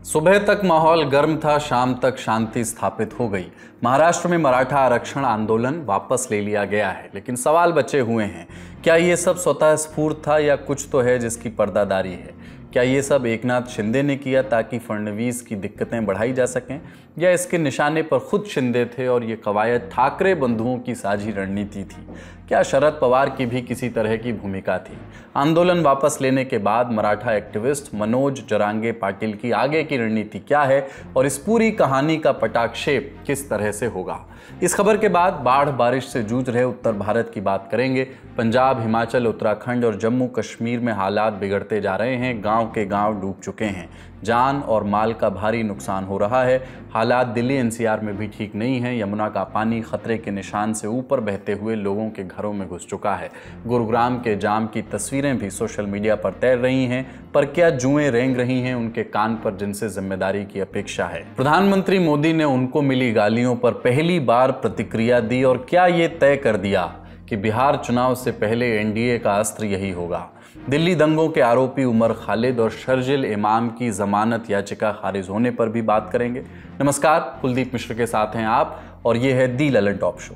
सुबह तक माहौल गर्म था, शाम तक शांति स्थापित हो गई। महाराष्ट्र में मराठा आरक्षण आंदोलन वापस ले लिया गया है, लेकिन सवाल बचे हुए हैं। क्या ये सब स्वतः स्फूर्त था या कुछ तो है जिसकी पर्दादारी है? क्या ये सब एकनाथ शिंदे ने किया ताकि फडणवीस की दिक्कतें बढ़ाई जा सकें, या इसके निशाने पर खुद शिंदे थे और ये कवायद ठाकरे बंधुओं की साझी रणनीति थी? क्या शरद पवार की भी किसी तरह की भूमिका थी? आंदोलन वापस लेने के बाद मराठा एक्टिविस्ट मनोज जरांगे पाटिल की आगे की रणनीति क्या है और इस पूरी कहानी का पटाक्षेप किस तरह से होगा? इस खबर के बाद बाढ़ बारिश से जूझ रहे उत्तर भारत की बात करेंगे। पंजाब, हिमाचल, उत्तराखंड और जम्मू कश्मीर में हालात बिगड़ते जा रहे हैं। गांव के गांव डूब चुके हैं, जान और माल का भारी नुकसान हो रहा है। हालात दिल्ली एनसीआर में भी ठीक नहीं है। यमुना का पानी खतरे के निशान से ऊपर बहते हुए लोगों के घरों में घुस चुका है। गुरुग्राम के जाम की तस्वीरें भी सोशल मीडिया पर तैर रही हैं, पर क्या जुएं रेंग रही हैं उनके कान पर जिनसे जिम्मेदारी की अपेक्षा है? प्रधानमंत्री मोदी ने उनको मिली गालियों पर पहली बार प्रतिक्रिया दी और क्या ये तय कर दिया कि बिहार चुनाव से पहले एनडीए का अस्त्र यही होगा? दिल्ली दंगों के आरोपी उमर खालिद और शर्जिल इमाम की जमानत याचिका खारिज होने पर भी बात करेंगे। नमस्कार, कुलदीप मिश्र के साथ हैं आप और ये है the Lallan top show.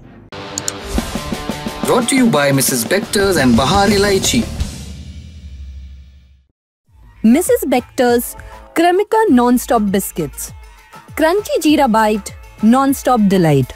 Brought to you by Mrs. Bectors and Bahar Ilaichi. Mrs. Bectors Cremica Non-Stop Biscuits. Crunchy Jeera Bite, Non-Stop Delight.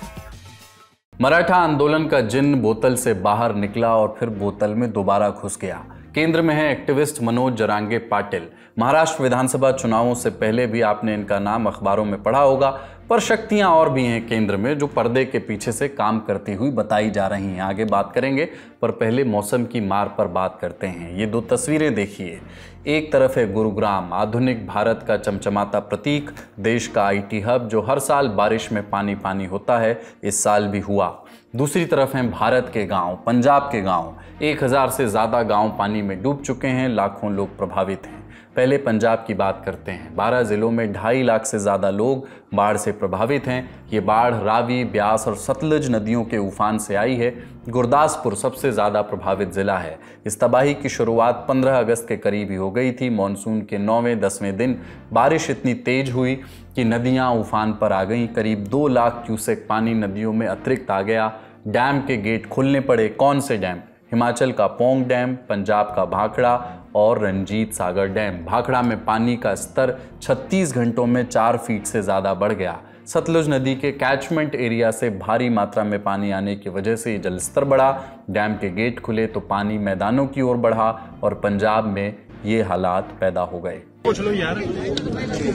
Maratha आंदोलन का जिन्न बोतल से बाहर निकला और फिर बोतल में दोबारा घुस गया। केंद्र में है एक्टिविस्ट मनोज जरांगे पाटिल। महाराष्ट्र विधानसभा चुनावों से पहले भी आपने इनका नाम अखबारों में पढ़ा होगा, पर शक्तियां और भी हैं केंद्र में जो पर्दे के पीछे से काम करती हुई बताई जा रही हैं। आगे बात करेंगे, पर पहले मौसम की मार पर बात करते हैं। ये दो तस्वीरें देखिए। एक तरफ है गुरुग्राम, आधुनिक भारत का चमचमाता प्रतीक, देश का आईटी हब जो हर साल बारिश में पानी पानी होता है, इस साल भी हुआ। दूसरी तरफ हैं भारत के गांव, पंजाब के गांव। 1000 से ज़्यादा गांव पानी में डूब चुके हैं, लाखों लोग प्रभावित हैं। पहले पंजाब की बात करते हैं। 12 जिलों में 2.5 लाख से ज़्यादा लोग बाढ़ से प्रभावित हैं। ये बाढ़ रावी, ब्यास और सतलुज नदियों के उफान से आई है। गुरदासपुर सबसे ज़्यादा प्रभावित ज़िला है। इस तबाही की शुरुआत 15 अगस्त के करीब ही हो गई थी। मानसून के 9वें-10वें दिन बारिश इतनी तेज हुई कि नदियाँ उफान पर आ गईं। करीब 2 लाख क्यूसेक पानी नदियों में अतिरिक्त आ गया। डैम के गेट खोलने पड़े। कौन से डैम? हिमाचल का पोंग डैम, पंजाब का भाखड़ा और रंजीत सागर डैम। भाखड़ा में पानी का स्तर 36 घंटों में 4 फीट से ज़्यादा बढ़ गया। सतलुज नदी के कैचमेंट एरिया से भारी मात्रा में पानी आने की वजह से जलस्तर बढ़ा। डैम के गेट खुले तो पानी मैदानों की ओर बढ़ा और पंजाब में ये हालात पैदा हो गए। पूछ लो यार,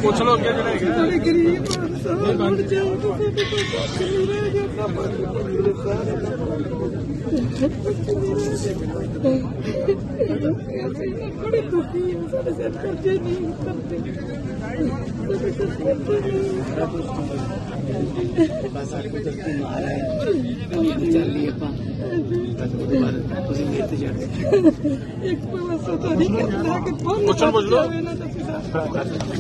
पूछ लो क्या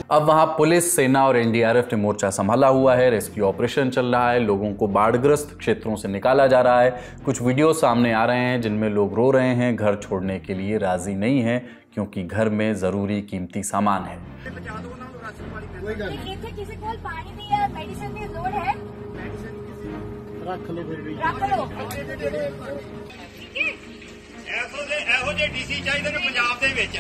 अब वहां पुलिस, सेना और एनडीआरएफ ने मोर्चा संभाला हुआ है। रेस्क्यू ऑपरेशन चल रहा है। लोगों को बाढ़ग्रस्त क्षेत्रों से निकाला जा रहा है। कुछ वीडियो सामने आ रहे हैं जिनमें लोग रो रहे हैं, घर छोड़ने के लिए राजी नहीं है क्योंकि घर में जरूरी कीमती सामान है। किसी को पानी नहीं है, मेडिसिन की लोड है, रख लो ਇਹੋ ਜਿਹੇ ਡੀਸੀ ਚਾਹੀਦੇ ਨੇ ਪੰਜਾਬ ਦੇ ਵਿੱਚ।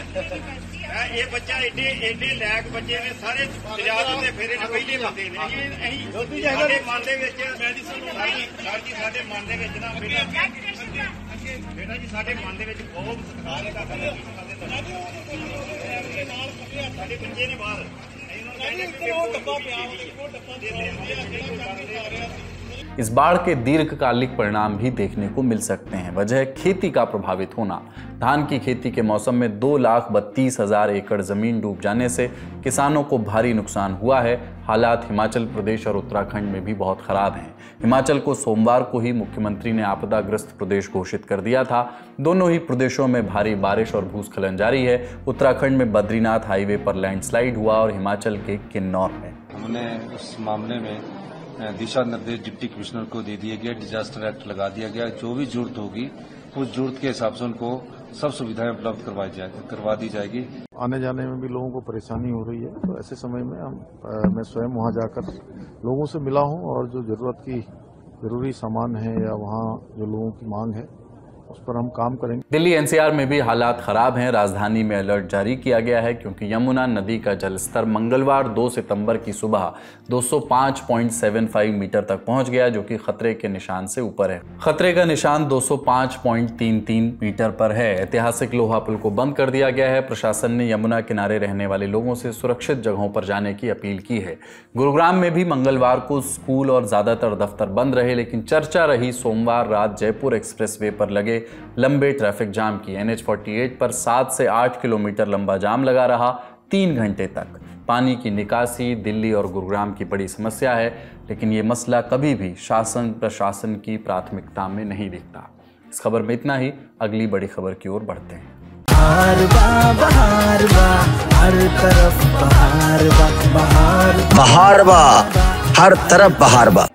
ਇਹ ਬੱਚਾ ਏਡੇ ਲੈਕ ਬੱਚੇ ਨੇ, ਸਾਰੇ ਦਰਿਆ ਦੇ ਫੇਰੇ ਨੇ, ਪਹਿਲੇ ਬੰਦੇ ਨੇ। ਅਸੀਂ ਸਾਡੇ ਮਨ ਦੇ ਵਿੱਚ ਸਾਡੇ ਮਨ ਦੇ ਵਿੱਚ ਨਾ ਬੇਟਾ ਜੀ, ਸਾਡੇ ਮਨ ਦੇ ਵਿੱਚ ਬਹੁਤ ਸਤਿਕਾਰ ਹੈ ਸਾਡੇ ਬੱਚੇ ਨੇ ਬਾਹਰ। इस बाढ़ के दीर्घकालिक परिणाम भी देखने को मिल सकते हैं। वजह है खेती का प्रभावित होना। धान की खेती के मौसम में 2,32,000 एकड़ जमीन डूब जाने से किसानों को भारी नुकसान हुआ है। हालात हिमाचल प्रदेश और उत्तराखंड में भी बहुत खराब हैं। हिमाचल को सोमवार को ही मुख्यमंत्री ने आपदाग्रस्त प्रदेश घोषित कर दिया था। दोनों ही प्रदेशों में भारी बारिश और भूस्खलन जारी है। उत्तराखंड में बद्रीनाथ हाईवे पर लैंडस्लाइड हुआ और हिमाचल के किन्नौर में। हमने उस मामले में दिशा निर्देश डिप्टी कमिश्नर को दे दिए गए, डिजास्टर एक्ट लगा दिया गया। जो भी जरूरत होगी उस जरूरत के हिसाब से उनको सब सुविधाएं उपलब्ध करवा दी जाएगी। आने जाने में भी लोगों को परेशानी हो रही है, तो ऐसे समय में मैं स्वयं वहां जाकर लोगों से मिला हूं और जो जरूरी सामान है या वहां जो लोगों की मांग है उस पर हम काम करेंगे। दिल्ली एनसीआर में भी हालात खराब हैं। राजधानी में अलर्ट जारी किया गया है क्योंकि यमुना नदी का जलस्तर मंगलवार 2 सितंबर की सुबह 205.75 मीटर तक पहुंच गया, जो कि खतरे के निशान से ऊपर है। खतरे का निशान 205.33 मीटर पर है। ऐतिहासिक लोहा पुल को बंद कर दिया गया है। प्रशासन ने यमुना किनारे रहने वाले लोगों से सुरक्षित जगहों पर जाने की अपील की है। गुरुग्राम में भी मंगलवार को स्कूल और ज्यादातर दफ्तर बंद रहे, लेकिन चर्चा रही सोमवार रात जयपुर एक्सप्रेसवे पर लगे लंबे ट्रैफिक जाम की। NH48 पर 7 से 8 किलोमीटर लंबा जाम लगा रहा 3 घंटे तक। पानी की निकासी दिल्ली और गुरुग्राम की बड़ी समस्या है, लेकिन ये मसला कभी भी शासन प्रशासन की प्राथमिकता में नहीं दिखता। इस खबर में इतना ही। अगली बड़ी खबर की ओर बढ़ते हैं। बहार बा हर तरफ बहार बा हर तरफ बहार बा।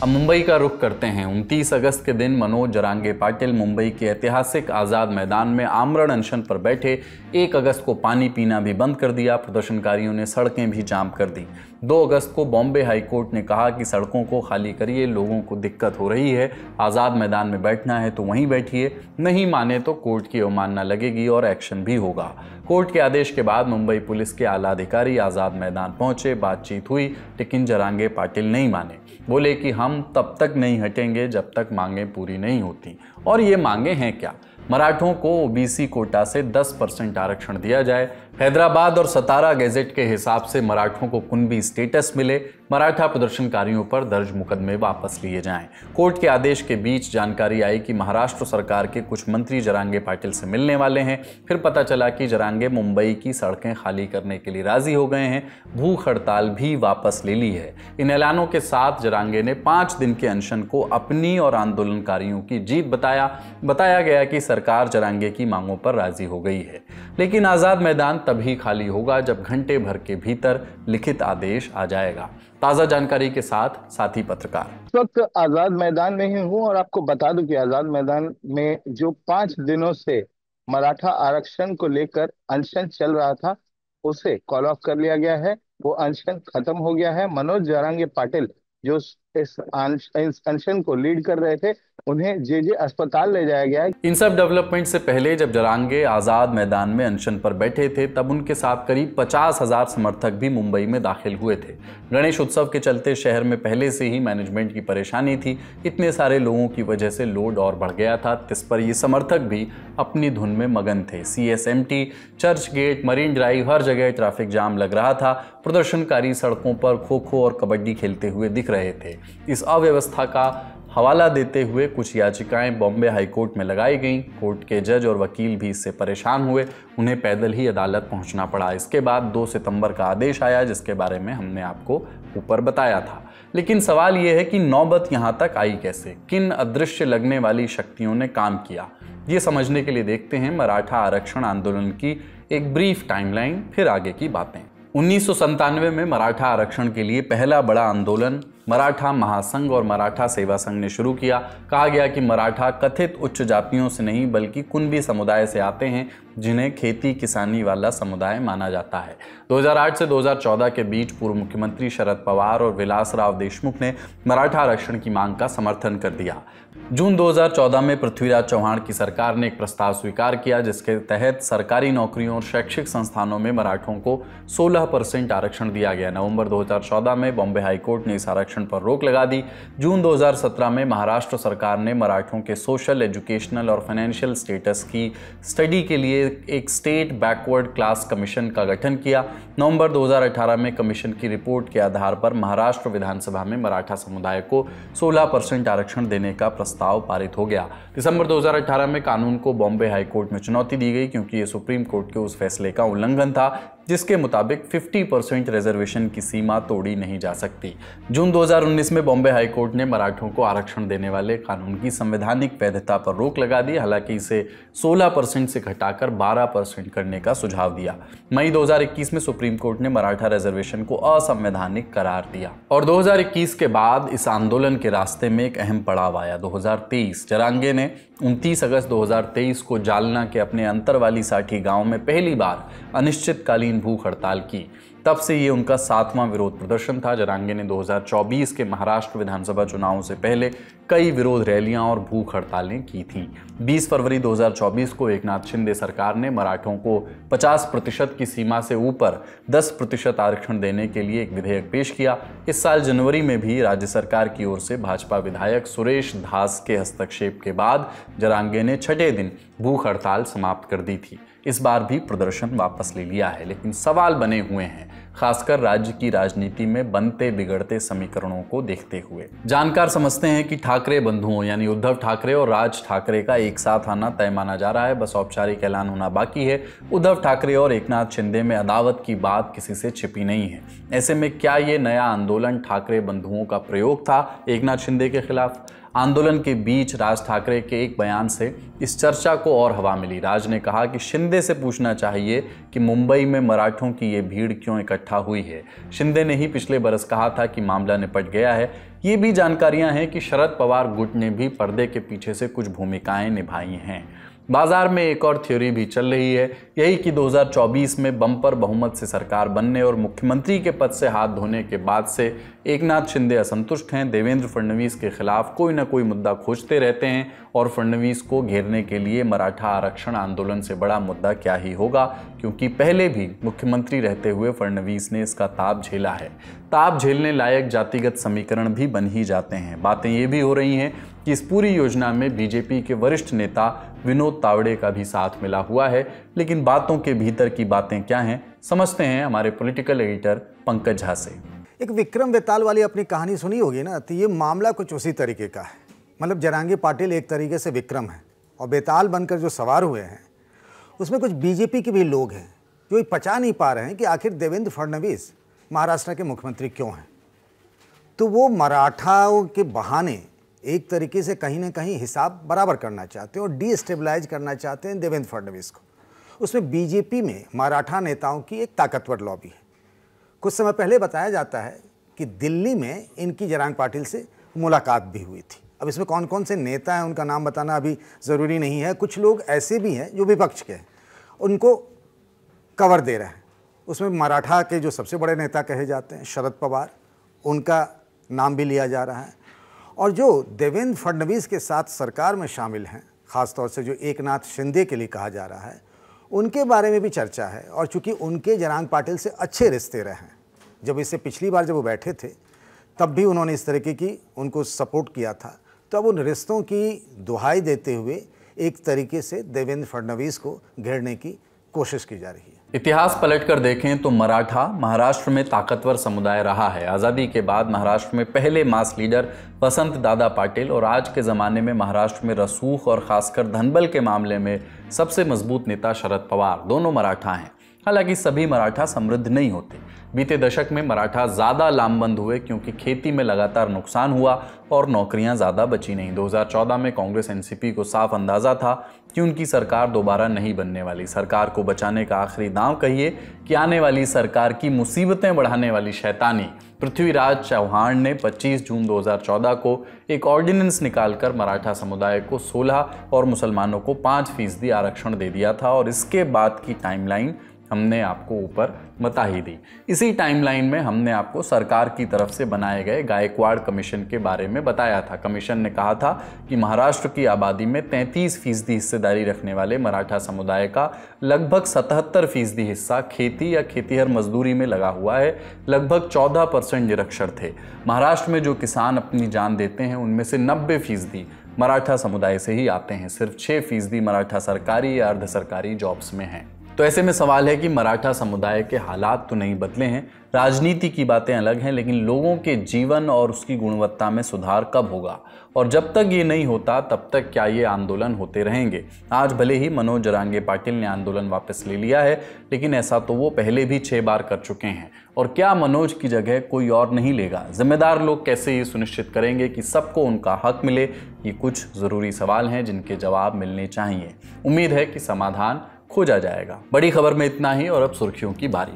अब मुंबई का रुख करते हैं। 29 अगस्त के दिन मनोज जरांगे पाटिल मुंबई के ऐतिहासिक आज़ाद मैदान में आमरण अनशन पर बैठे। 1 अगस्त को पानी पीना भी बंद कर दिया। प्रदर्शनकारियों ने सड़कें भी जाम कर दी। 2 अगस्त को बॉम्बे हाईकोर्ट ने कहा कि सड़कों को खाली करिए, लोगों को दिक्कत हो रही है। आज़ाद मैदान में बैठना है तो वहीं बैठिए, नहीं माने तो कोर्ट की अवमानना लगेगी और एक्शन भी होगा। कोर्ट के आदेश के बाद मुंबई पुलिस के आला अधिकारी आज़ाद मैदान पहुंचे। बातचीत हुई, लेकिन जरांगे पाटिल नहीं माने। बोले कि हम तब तक नहीं हटेंगे जब तक मांगें पूरी नहीं होती। और ये मांगे हैं क्या? मराठों को ओबीसी कोटा से 10% आरक्षण दिया जाए, हैदराबाद और सतारा गैजेट के हिसाब से मराठों को कुनबी स्टेटस मिले, मराठा प्रदर्शनकारियों पर दर्ज मुकदमे वापस लिए जाएं। कोर्ट के आदेश के बीच जानकारी आई कि महाराष्ट्र सरकार के कुछ मंत्री जरांगे पाटिल से मिलने वाले हैं। फिर पता चला कि जरांगे मुंबई की सड़कें खाली करने के लिए राजी हो गए हैं, भूख हड़ताल भी वापस ले ली है। इन ऐलानों के साथ जरांगे ने 5 दिन के अनशन को अपनी और आंदोलनकारियों की जीत बताया गया कि सरकार जरांगे की मांगों पर राजी हो गई है। लेकिन आज़ाद मैदान तभी खाली होगा जब घंटे भर के भीतर लिखित आदेश आ जाएगा। ताज़ा जानकारी के साथ साथी पत्रकार। इस वक्त आज़ाद मैदान में ही हूँ और आपको बता दूं कि आज़ाद मैदान में जो 5 दिनों से मराठा आरक्षण को लेकर अनशन चल रहा था, उसे कॉल ऑफ कर लिया गया है। वो अनशन खत्म हो गया है। मनोज जरांगे पाटिल जो इस अनशन को लीड कर रहे थे, उन्हें जे अस्पताल ले जाया गया है। इन सब डेवलपमेंट से पहले जब जरांगे आज़ाद मैदान में अनशन पर बैठे थे, तब उनके साथ करीब 50,000 समर्थक भी मुंबई में दाखिल हुए थे। गणेश उत्सव के चलते शहर में पहले से ही मैनेजमेंट की परेशानी थी। इतने सारे लोगों की वजह से लोड और बढ़ गया था। इस पर ये समर्थक भी अपनी धुन में मगन थे। CSMT, Churchgate, Marine Drive, हर जगह ट्रैफिक जाम लग रहा था। प्रदर्शनकारी सड़कों पर खो-खो और कबड्डी खेलते हुए दिख रहे थे। इस अव्यवस्था का हवाला देते हुए कुछ याचिकाएं बॉम्बे हाईकोर्ट में लगाई गईं। कोर्ट के जज और वकील भी इससे परेशान हुए। उन्हें पैदल ही अदालत पहुंचना पड़ा। इसके बाद 2 सितंबर का आदेश आया, जिसके बारे में हमने आपको ऊपर बताया था। लेकिन सवाल यह है कि नौबत यहां तक आई कैसे? किन अदृश्य लगने वाली शक्तियों ने काम किया? ये समझने के लिए देखते हैं मराठा आरक्षण आंदोलन की एक ब्रीफ टाइमलाइन, फिर आगे की बातें। 1997 में मराठा आरक्षण के लिए पहला बड़ा आंदोलन मराठा महासंघ और मराठा सेवा संघ ने शुरू किया। कहा गया कि मराठा कथित उच्च जातियों से नहीं बल्कि कुनबी समुदाय से आते हैं, जिन्हें खेती किसानी वाला समुदाय माना जाता है। 2008 से 2014 के बीच पूर्व मुख्यमंत्री शरद पवार और विलासराव देशमुख ने मराठा आरक्षण की मांग का समर्थन कर दिया। जून 2014 में पृथ्वीराज चौहान की सरकार ने एक प्रस्ताव स्वीकार किया, जिसके तहत सरकारी नौकरियों और शैक्षिक संस्थानों में मराठों को 16% आरक्षण दिया गया। नवंबर 2014 में बॉम्बे हाईकोर्ट ने इस आरक्षण पर रोक लगा दी। जून 2017 में महाराष्ट्र सरकार ने मराठों के सोशल, एजुकेशनल और फाइनेंशियल स्टेटस की स्टडी के लिए एक स्टेट बैकवर्ड क्लास कमीशन का गठन किया। नवंबर 2018 में कमीशन की रिपोर्ट के आधार पर महाराष्ट्र विधानसभा में मराठा समुदाय को 16% आरक्षण देने का प्रस्ताव पारित हो गया। दिसंबर 2018 में कानून को बॉम्बे हाईकोर्ट में चुनौती दी गई, क्योंकि ये सुप्रीम कोर्ट के उस फैसले का उल्लंघन था जिसके मुताबिक 50% रिजर्वेशन की सीमा तोड़ी नहीं जा सकती। जून 2019 में बॉम्बे हाई कोर्ट ने मराठों को आरक्षण देने वाले कानून की संवैधानिक वैधता पर रोक लगा दी, हालांकि इसे 16% से घटाकर 12% करने का सुझाव दिया। मई 2021 में सुप्रीम कोर्ट ने मराठा रिजर्वेशन को असंवैधानिक करार दिया और 2021 के बाद इस आंदोलन के रास्ते में एक अहम पड़ाव आया। 2023 जरांगे ने 29 अगस्त 2023 को जालना के अपने अंतरवाली साठी गांव में पहली बार अनिश्चितकालीन भूख हड़ताल की। तब से ये उनका 7वां विरोध प्रदर्शन था। जरांगे ने 2024 के महाराष्ट्र विधानसभा चुनावों से पहले कई विरोध रैलियां और भूख हड़तालें की थीं। 20 फरवरी 2024 को एकनाथ शिंदे सरकार ने मराठों को 50% की सीमा से ऊपर 10% आरक्षण देने के लिए एक विधेयक पेश किया। इस साल जनवरी में भी राज्य सरकार की ओर से भाजपा विधायक सुरेश धास के हस्तक्षेप के बाद जरांगे ने 6ठे दिन भूख हड़ताल समाप्त कर दी थी। इस बार भी प्रदर्शन वापस ले लिया है, लेकिन सवाल बने हुए हैं, खासकर राज्य की राजनीति में बनते बिगड़ते समीकरणों को देखते हुए। जानकार समझते हैं कि ठाकरे बंधुओं यानी उद्धव ठाकरे और राज ठाकरे का एक साथ आना तय माना जा रहा है, बस औपचारिक ऐलान होना बाकी है। उद्धव ठाकरे और एकनाथ शिंदे में अदावत की बात किसी से छिपी नहीं है। ऐसे में क्या ये नया आंदोलन ठाकरे बंधुओं का प्रयोग था एकनाथ शिंदे के खिलाफ? आंदोलन के बीच राज ठाकरे के एक बयान से इस चर्चा को और हवा मिली। राज ने कहा कि शिंदे से पूछना चाहिए कि मुंबई में मराठों की ये भीड़ क्यों इकट्ठा हुई है। शिंदे ने ही पिछले बरस कहा था कि मामला निपट गया है। ये भी जानकारियां हैं कि शरद पवार गुट ने भी पर्दे के पीछे से कुछ भूमिकाएं निभाई हैं। बाजार में एक और थ्योरी भी चल रही है, यही कि 2024 में बम्पर बहुमत से सरकार बनने और मुख्यमंत्री के पद से हाथ धोने के बाद से एकनाथ शिंदे असंतुष्ट हैं। देवेंद्र फडणवीस के खिलाफ कोई ना कोई मुद्दा खोजते रहते हैं और फडणवीस को घेरने के लिए मराठा आरक्षण आंदोलन से बड़ा मुद्दा क्या ही होगा, क्योंकि पहले भी मुख्यमंत्री रहते हुए फडणवीस ने इसका ताप झेला है। ताप झेलने लायक जातिगत समीकरण भी बन ही जाते हैं। बातें ये भी हो रही हैं कि इस पूरी योजना में बीजेपी के वरिष्ठ नेता विनोद तावड़े का भी साथ मिला हुआ है। लेकिन बातों के भीतर की बातें क्या हैं, समझते हैं हमारे पॉलिटिकल एडिटर पंकज झा से। एक विक्रम बेताल वाली अपनी कहानी सुनी होगी ना, तो ये मामला कुछ उसी तरीके का है। मतलब जरांगे पाटिल एक तरीके से विक्रम है और बेताल बनकर जो सवार हुए हैं उसमें कुछ बीजेपी के भी लोग हैं जो पचा नहीं पा रहे हैं कि आखिर देवेंद्र फडणवीस महाराष्ट्र के मुख्यमंत्री क्यों हैं। तो वो मराठाओं के बहाने एक तरीके से कहीं ना कहीं हिसाब बराबर करना चाहते हैं और डीस्टेबलाइज करना चाहते हैं देवेंद्र फडणवीस को। उसमें बीजेपी में मराठा नेताओं की एक ताकतवर लॉबी है। कुछ समय पहले बताया जाता है कि दिल्ली में इनकी जरांग पाटिल से मुलाकात भी हुई थी। अब इसमें कौन कौन से नेता हैं उनका नाम बताना अभी ज़रूरी नहीं है। कुछ लोग ऐसे भी हैं जो विपक्ष के हैं, उनको कवर दे रहे हैं। उसमें मराठा के जो सबसे बड़े नेता कहे जाते हैं शरद पवार, उनका नाम भी लिया जा रहा है। और जो देवेंद्र फडणवीस के साथ सरकार में शामिल हैं, ख़ासतौर से जो एकनाथ शिंदे के लिए कहा जा रहा है, उनके बारे में भी चर्चा है। और चूंकि उनके जरांग पाटिल से अच्छे रिश्ते रहे हैं, जब इससे पिछली बार जब वो बैठे थे तब भी उन्होंने इस तरीके की उनको सपोर्ट किया था, तो अब उन रिश्तों की दुहाई देते हुए एक तरीके से देवेंद्र फडणवीस को घेरने की कोशिश की जा रही है। इतिहास पलटकर देखें तो मराठा महाराष्ट्र में ताकतवर समुदाय रहा है। आज़ादी के बाद महाराष्ट्र में पहले मास लीडर वसंत दादा पाटिल और आज के ज़माने में महाराष्ट्र में रसूख और खासकर धनबल के मामले में सबसे मजबूत नेता शरद पवार, दोनों मराठा हैं। हालांकि सभी मराठा समृद्ध नहीं होते। बीते दशक में मराठा ज़्यादा लामबंद हुए क्योंकि खेती में लगातार नुकसान हुआ और नौकरियां ज़्यादा बची नहीं। 2014 में कांग्रेस एनसीपी को साफ अंदाज़ा था कि उनकी सरकार दोबारा नहीं बनने वाली। सरकार को बचाने का आखिरी दांव कहिए कि आने वाली सरकार की मुसीबतें बढ़ाने वाली शैतानी पृथ्वीराज चौहान ने 25 जून 2014 को एक ऑर्डिनेंस निकालकर मराठा समुदाय को 16 और मुसलमानों को 5% आरक्षण दे दिया था। और इसके बाद की टाइमलाइन हमने आपको ऊपर बता ही दी। इसी टाइमलाइन में हमने आपको सरकार की तरफ से बनाए गए गायकवाड़ कमीशन के बारे में बताया था। कमीशन ने कहा था कि महाराष्ट्र की आबादी में 33% हिस्सेदारी रखने वाले मराठा समुदाय का लगभग 77% हिस्सा खेती या खेतीहर मजदूरी में लगा हुआ है। लगभग 14% निरक्षर थे। महाराष्ट्र में जो किसान अपनी जान देते हैं उनमें से 90% मराठा समुदाय से ही आते हैं। सिर्फ 6% मराठा सरकारी या अर्ध सरकारी जॉब्स में हैं। तो ऐसे में सवाल है कि मराठा समुदाय के हालात तो नहीं बदले हैं, राजनीति की बातें अलग हैं, लेकिन लोगों के जीवन और उसकी गुणवत्ता में सुधार कब होगा? और जब तक ये नहीं होता तब तक क्या ये आंदोलन होते रहेंगे? आज भले ही मनोज जरांगे पाटिल ने आंदोलन वापस ले लिया है, लेकिन ऐसा तो वो पहले भी 6 बार कर चुके हैं, और क्या मनोज की जगह कोई और नहीं लेगा? जिम्मेदार लोग कैसे ये सुनिश्चित करेंगे कि सबको उनका हक मिले? ये कुछ ज़रूरी सवाल हैं जिनके जवाब मिलने चाहिए। उम्मीद है कि समाधान खोजा जाएगा। बड़ी खबर में इतना ही, और अब सुर्खियों की बारी।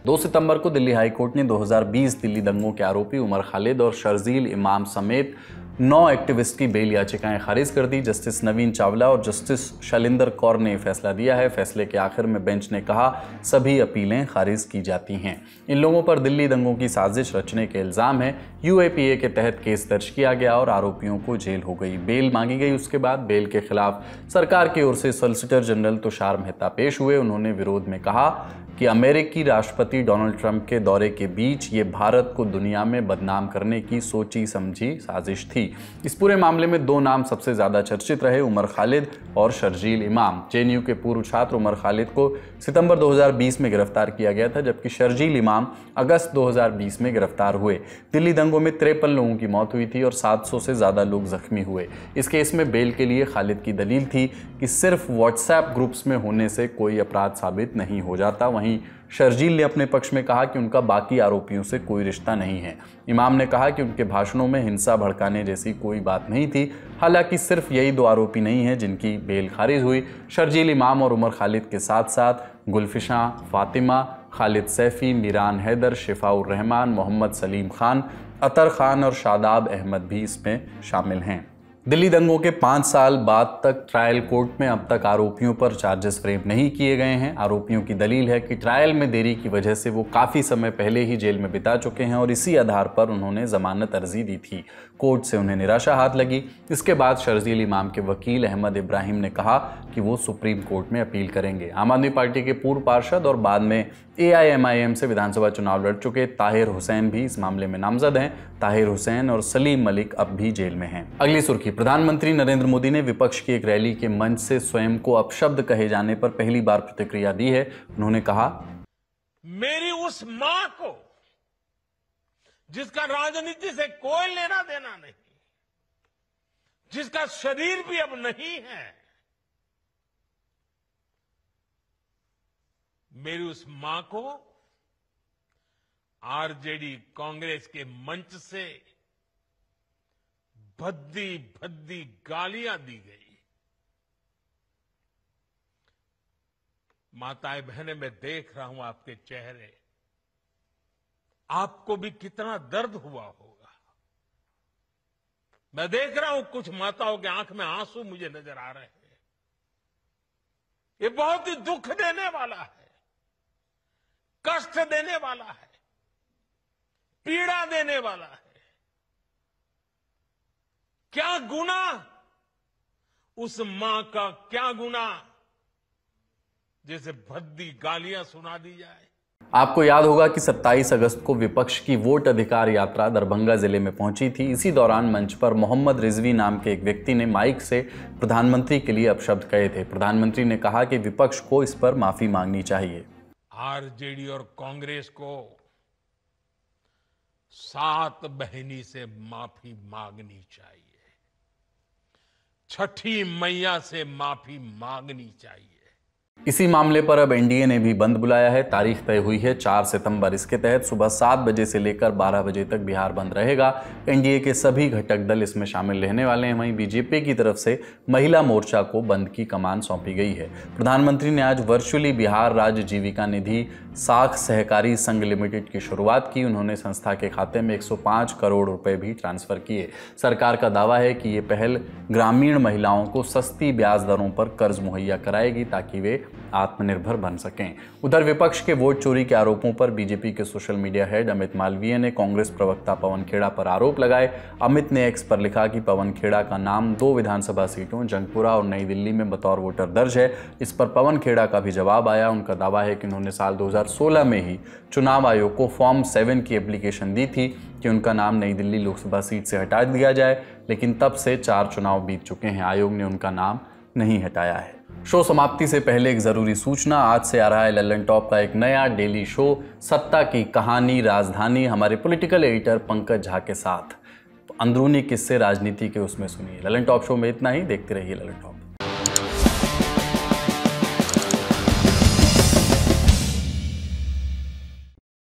2 सितंबर को दिल्ली हाईकोर्ट ने 2020 दिल्ली दंगों के आरोपी उमर खालिद और शर्जील इमाम समेत 9 एक्टिविस्ट की बेल याचिकाएं खारिज कर दी। जस्टिस नवीन चावला और जस्टिस शैलेंद्र कौर ने फैसला दिया है। फैसले के आखिर में बेंच ने कहा सभी अपीलें खारिज की जाती हैं। इन लोगों पर दिल्ली दंगों की साजिश रचने के इल्जाम है। यूएपीए के तहत केस दर्ज किया गया और आरोपियों को जेल हो गई। बेल मांगी गई। उसके बाद बेल के खिलाफ सरकार की ओर से सॉलिसिटर जनरल तुषार मेहता पेश हुए। उन्होंने विरोध में कहा कि अमेरिकी राष्ट्रपति डोनाल्ड ट्रंप के दौरे के बीच ये भारत को दुनिया में बदनाम करने की सोची समझी साजिश थी। इस पूरे मामले में 2 नाम सबसे ज्यादा चर्चित रहे, उमर खालिद और शर्जील इमाम। जेएनयू के पूर्व छात्र उमर खालिद को सितंबर 2020 में गिरफ्तार किया गया था, जबकि शर्जील इमाम अगस्त 2020 में गिरफ्तार हुए। दिल्ली दंगों में 53 लोगों की मौत हुई थी और 700 से ज्यादा लोग जख्मी हुए। इस केस में बेल के लिए खालिद की दलील थी कि सिर्फ व्हाट्सएप ग्रुप्स में होने से कोई अपराध साबित नहीं हो जाता। वहीं शर्जील ने अपने पक्ष में कहा कि उनका बाकी आरोपियों से कोई रिश्ता नहीं है। इमाम ने कहा कि उनके भाषणों में हिंसा भड़काने जैसी कोई बात नहीं थी। हालांकि सिर्फ यही 2 आरोपी नहीं हैं जिनकी बेल खारिज हुई। शर्जील इमाम और उमर खालिद के साथ साथ गुलफिशा फातिमा, खालिद सैफी, मीरान हैदर, शिफाउर रहमान, मोहम्मद सलीम खान, अतर खान और शादाब अहमद भी इसमें शामिल हैं। दिल्ली दंगों के 5 साल बाद तक ट्रायल कोर्ट में अब तक आरोपियों पर चार्जेस फ्रेम नहीं किए गए हैं। आरोपियों की दलील है कि ट्रायल में देरी की वजह से वो काफ़ी समय पहले ही जेल में बिता चुके हैं और इसी आधार पर उन्होंने जमानत अर्जी दी थी। कोर्ट से उन्हें निराशा हाथ लगी। इसके बाद शर्जील इमाम के वकील अहमद इब्राहिम ने कहा कि वो सुप्रीम कोर्ट में अपील करेंगे। आम आदमी पार्टी के पूर्व पार्षद और बाद में AIMIM से विधानसभा चुनाव लड़ चुके ताहिर हुसैन भी इस मामले में नामजद हैं। ताहिर हुसैन और सलीम मलिक अब भी जेल में हैं। अगली सुर्खी, प्रधानमंत्री नरेंद्र मोदी ने विपक्ष की एक रैली के मंच से स्वयं को अपशब्द कहे जाने पर पहली बार प्रतिक्रिया दी है। उन्होंने कहा, मेरी उस मां को जिसका राजनीति से कोई लेना देना नहीं, जिसका शरीर भी अब नहीं है, मेरी उस मां को आरजेडी कांग्रेस के मंच से भद्दी भद्दी गालियां दी गई। माताएं बहनें, मैं देख रहा हूं आपके चेहरे, आपको भी कितना दर्द हुआ होगा। मैं देख रहा हूं कुछ माताओं के आंख में आंसू मुझे नजर आ रहे हैं। ये बहुत ही दुख देने वाला है, कष्ट देने वाला है, पीड़ा देने वाला है। क्या गुना उस मां का, क्या गुना जैसे भद्दी गालियां सुना दी जाए। आपको याद होगा कि 27 अगस्त को विपक्ष की वोट अधिकार यात्रा दरभंगा जिले में पहुंची थी। इसी दौरान मंच पर मोहम्मद रिजवी नाम के एक व्यक्ति ने माइक से प्रधानमंत्री के लिए अपशब्द कहे थे। प्रधानमंत्री ने कहा कि विपक्ष को इस पर माफी मांगनी चाहिए। आरजेडी और कांग्रेस को 7 बहिनी से माफी मांगनी चाहिए, छठी मैया से माफी मांगनी चाहिए। इसी मामले पर अब एनडीए ने भी बंद बुलाया है। तारीख तय हुई है 4 सितंबर। इसके तहत सुबह 7 बजे से लेकर 12 बजे तक बिहार बंद रहेगा। एनडीए के सभी घटक दल इसमें शामिल रहने वाले हैं। वहीं बीजेपी की तरफ से महिला मोर्चा को बंद की कमान सौंपी गई है। प्रधानमंत्री ने आज वर्चुअली बिहार राज्य जीविका निधि साख सहकारी संघ लिमिटेड की शुरुआत की। उन्होंने संस्था के खाते में 105 करोड़ रुपए भी ट्रांसफर किए। सरकार का दावा है कि ये पहल ग्रामीण महिलाओं को सस्ती ब्याज दरों पर कर्ज मुहैया कराएगी ताकि वे आत्मनिर्भर बन सकें। उधर विपक्ष के वोट चोरी के आरोपों पर बीजेपी के social media head Amit Malviya ने कांग्रेस प्रवक्ता पवन खेड़ा पर आरोप लगाए। अमित ने एक्स पर लिखा कि पवन खेड़ा का नाम 2 विधानसभा सीटों जंगपुरा और नई दिल्ली में बतौर वोटर दर्ज है। इस पर पवन खेड़ा का भी जवाब आया। उनका दावा है कि उन्होंने साल 2016 में ही चुनाव आयोग को फॉर्म 7 की एप्लीकेशन दी थी कि उनका नाम नई दिल्ली लोकसभा सीट से हटा दिया जाए। लेकिन तब से 4 चुनाव बीत चुके हैं, आयोग ने उनका नाम नहीं हटाया है। शो समाप्ति से पहले एक जरूरी सूचना, आज से आ रहा है लल्लन टॉप का एक नया डेली शो सत्ता की कहानी राजधानी, हमारे पॉलिटिकल एडिटर पंकज झा के साथ। तो अंदरूनी किस्से राजनीति के उसमें सुनिए। लल्लन टॉप शो में इतना ही, देखते रहिए लल्लन टॉप।